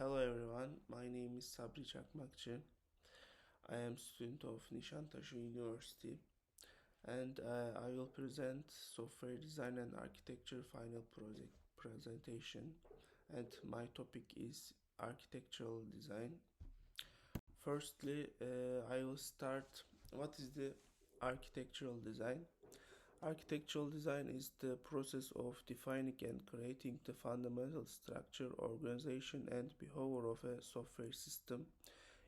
Hello everyone, my name is Sabri Çakmakçı. I am student of Nişantaşı University and I will present software design and architecture final project presentation, and my topic is architectural design. Firstly, I will start what is the architectural design. Architectural design is the process of defining and creating the fundamental structure, organization, and behavior of a software system.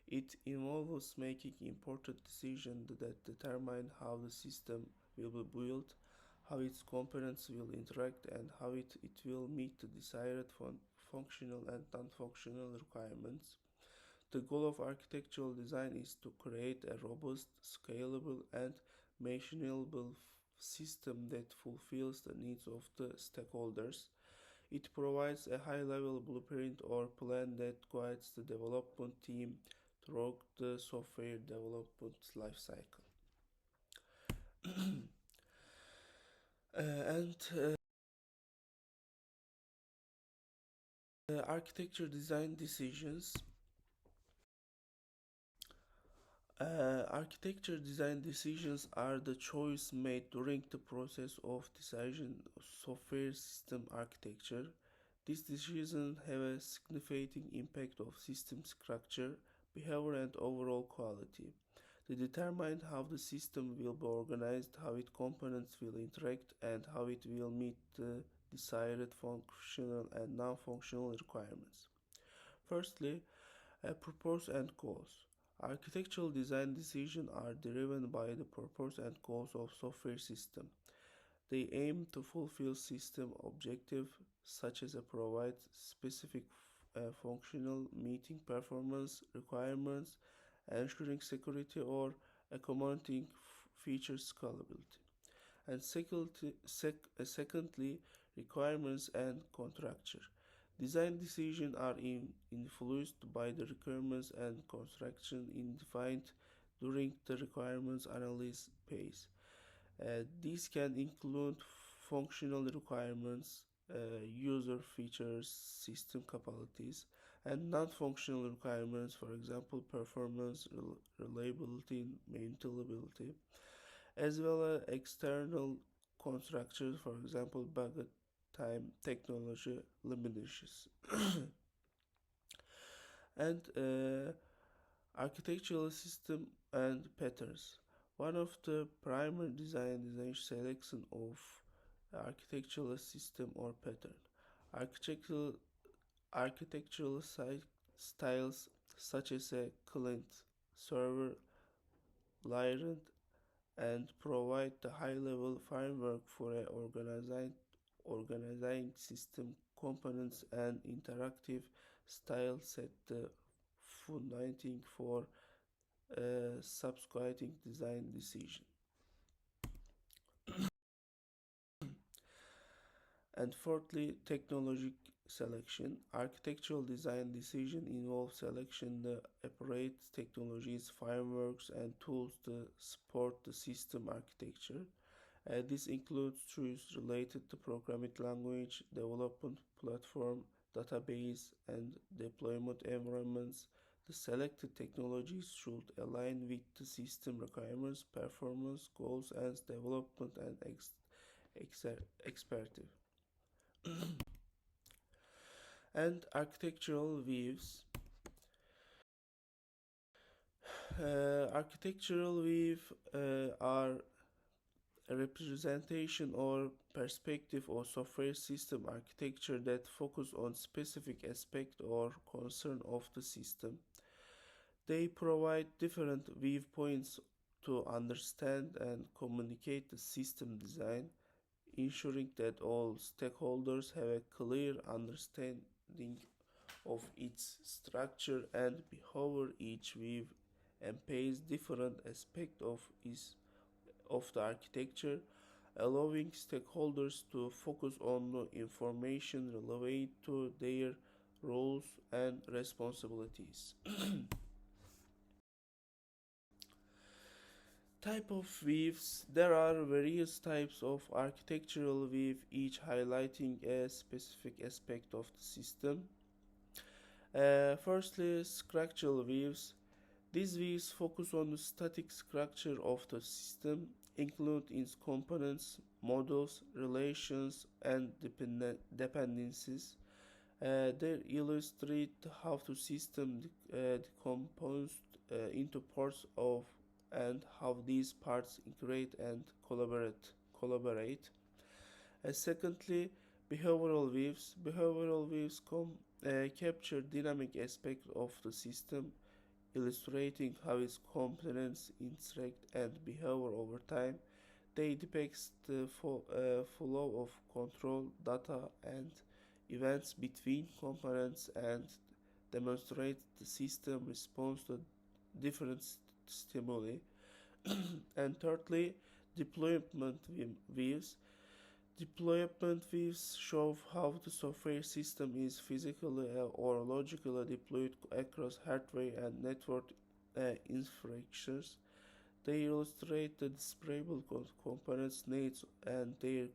It involves making important decisions that determine how the system will be built, how its components will interact, and how it will meet the desired functional and non-functional requirements. The goal of architectural design is to create a robust, scalable, and maintainable system that fulfills the needs of the stakeholders. It provides a high-level blueprint or plan that guides the development team through the software development lifecycle. And architecture design decisions. Architecture design decisions are the choice made during the process of designing software system architecture. These decisions have a significant impact of system structure, behavior, and overall quality. They determine how the system will be organized, how its components will interact, and how it will meet the desired functional and non-functional requirements. Firstly, purpose and goals. Architectural design decisions are driven by the purpose and goals of software system. They aim to fulfill system objectives such as provide specific functional meeting performance requirements, ensuring security or accommodating feature scalability. And secondly, requirements and contracture. Design decisions are influenced by the requirements and construction defined during the requirements analysis phase. These can include functional requirements, user features, system capabilities, and non-functional requirements, for example, performance, reliability, maintainability, as well as external constructors, for example, budget, time, technology limitations. And architectural system and patterns. One of the primary design selection of architectural system or pattern. Architectural styles such as a client, server, layered, and provide the high-level framework for a organizing system components and interactive style set the foundation for subsequent design decision. And fourthly, technology selection. Architectural design decision involves selection the appropriate technologies, frameworks, and tools to support the system architecture. This includes choices related to programming language, development platform, database, and deployment environments. The selected technologies should align with the system requirements, performance goals, and development and expertise. And architectural views. Architectural views are a representation or perspective of software system architecture that focus on specific aspect or concern of the system. They provide different viewpoints to understand and communicate the system design, ensuring that all stakeholders have a clear understanding of its structure and behavior. Each view employs different aspects of the architecture, allowing stakeholders to focus on the information relevant to their roles and responsibilities. Type of weaves. There are various types of architectural weave, each highlighting a specific aspect of the system. Firstly, structural views. These views focus on the static structure of the system, include its components, models, relations, and dependencies. They illustrate how the system decomposed into parts of and how these parts integrate and collaborate. Secondly, behavioral views. Behavioral views capture dynamic aspects of the system, illustrating how its components interact and behavior over time. They depict the flow of control, data, and events between components and demonstrate the system response to different stimuli. And thirdly, deployment views. Deployment views show how the software system is physically or logically deployed across hardware and network infrastructures. They illustrate the disparable components' needs and their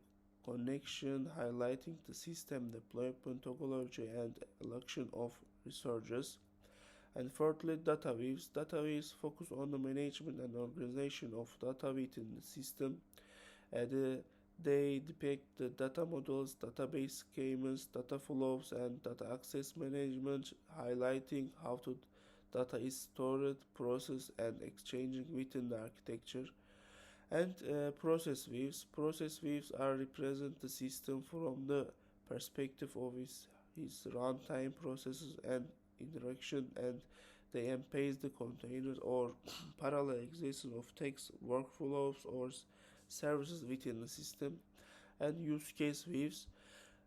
connection, highlighting the system deployment topology and allocation of resources. And fourthly, data views. Data views focus on the management and organization of data within the system. They depict the data models, database schemas, data flows, and data access management, highlighting how to data is stored, processed, and exchanging within the architecture. And process views. Process views are represent the system from the perspective of his runtime processes and interaction, and they encase the containers or parallel existence of text workflows or services within the system. And use case views.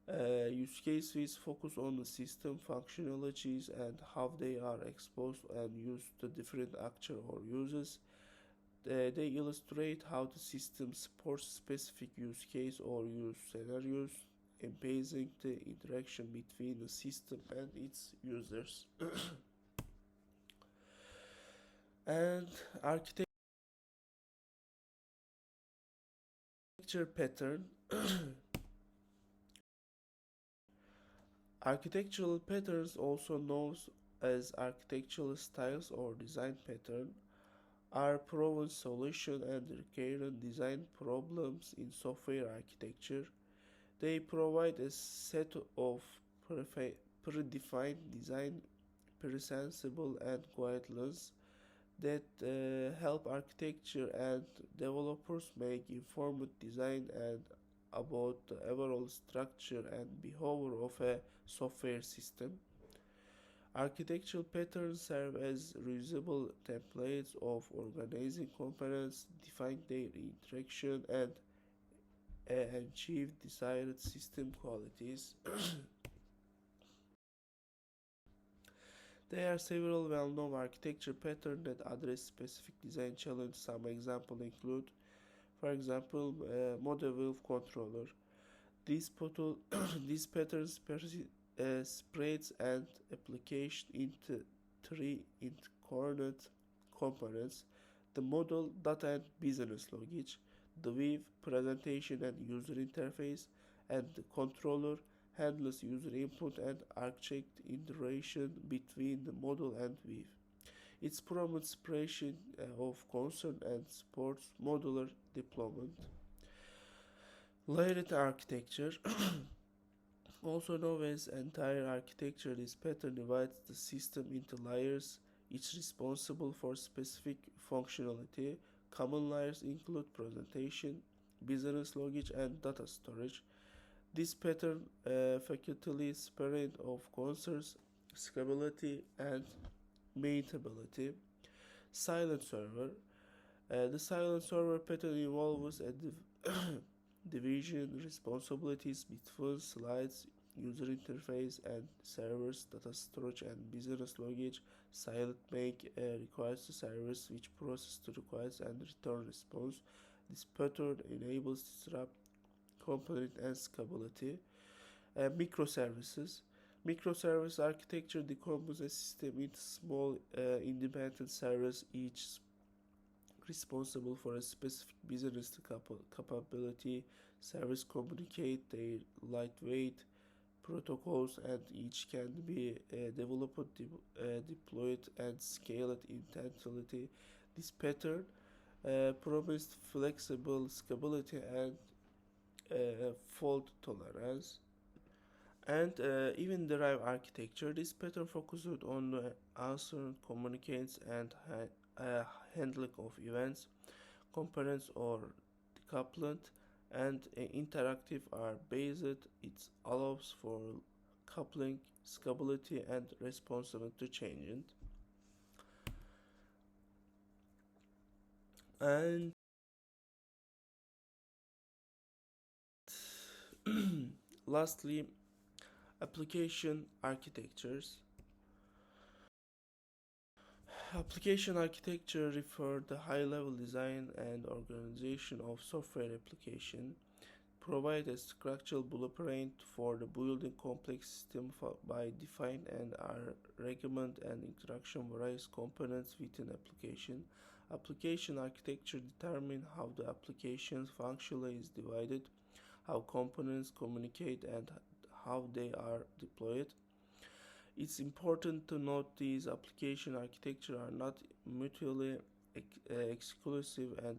Use case views focus on the system functionalities and how they are exposed and used to different actors or users. They illustrate how the system supports specific use case or use scenarios, emphasizing the interaction between the system and its users. And architecture pattern. Architectural patterns, also known as architectural styles or design pattern, are proven solution and recurrent design problems in software architecture. They provide a set of predefined design principles and guidelines that help architecture and developers make informed design and about the overall structure and behavior of a software system. Architectural patterns serve as reusable templates of organizing components, define their interaction, and achieve desired system qualities. There are several well-known architecture patterns that address specific design challenges. Some examples include, for example, model wheel controller. These patterns spreads and application into three interconnected components: the model, data, and business logic, the wave, presentation and user interface, and the controller handles user input and architect interaction between the model and wave. Its promotes separation of concern and supports modular deployment. Layered architecture, also known as entire architecture, this pattern divides the system into layers, each responsible for specific functionality. Common layers include presentation, business logic, and data storage. This pattern facultatively separate of concerns, scalability, and maintainability. Silent server. The silent server pattern involves a division responsibilities between slides, user interface, and servers, data storage, and business logic. Silent make requires the service which process the request and return response. This pattern enables disrupt component and scalability. Microservices. Microservice architecture decomposes a system into small independent servers, each responsible for a specific business capability. Servers communicate their lightweight, protocols, and each can be developed, deployed, and scaled independently. This pattern promised flexible scalability and fault tolerance. And even derived architecture, this pattern focused on answering communicates and handling of events, components or decoupled, and interactive are based. It allows for coupling, scalability, and responsiveness to change. And lastly, application architectures. Application architecture refers to high-level design and organization of software application, provide a structural blueprint for the building complex system by define and argument and interaction various components within application. Application architecture determine how the application functionally is divided, how components communicate, and how they are deployed. It's important to note these application architecture are not mutually exclusive, and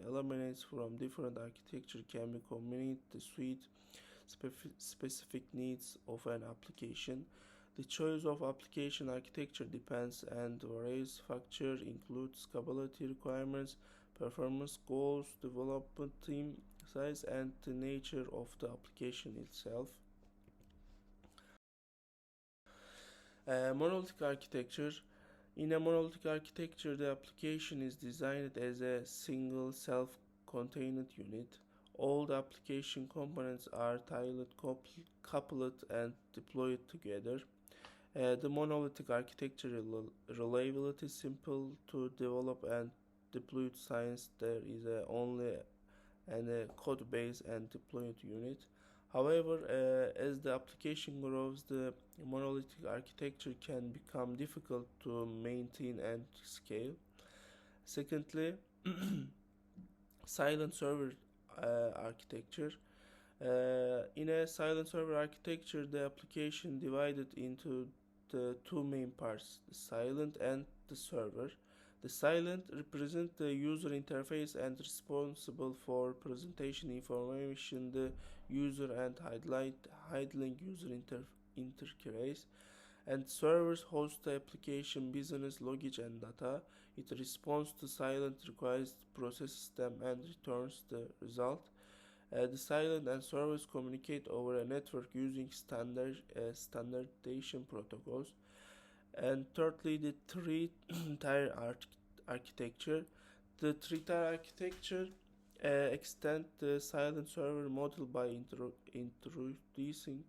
elements from different architecture can be combined to suit specific needs of an application. The choice of application architecture depends and various factors include scalability requirements, performance goals, development team size, and the nature of the application itself. Monolithic architecture. In a monolithic architecture, the application is designed as a single self-contained unit. All the application components are tightly coupled and deployed together. The monolithic architecture reliability is simple to develop and deploy since there is only a code base and deployed unit. However, as the application grows, the monolithic architecture can become difficult to maintain and scale. Secondly, silent server architecture. In a silent server architecture, the application divided into the two main parts, the silent and the server. The silent represents the user interface and responsible for presentation information the user and handling user interface, and servers host the application business logic and data. It responds to silent requests, processes them, and returns the result. The silent and servers communicate over a network using standardization protocols. And thirdly, the three-tier architecture. The three-tier architecture extends the silent server model by introducing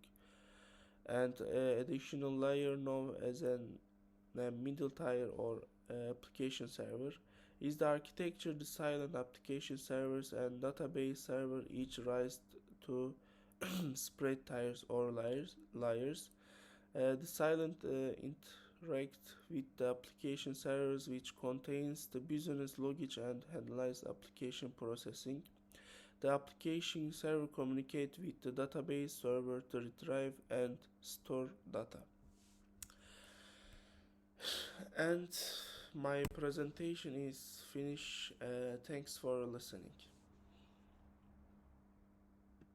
an additional layer known as a middle tier or application server. Is the architecture the silent application servers and database server each rise to spread tiers or layers. The silent interact with the application servers which contains the business logic and handles application processing. The application server communicates with the database server to retrieve and store data. And my presentation is finished. Thanks for listening.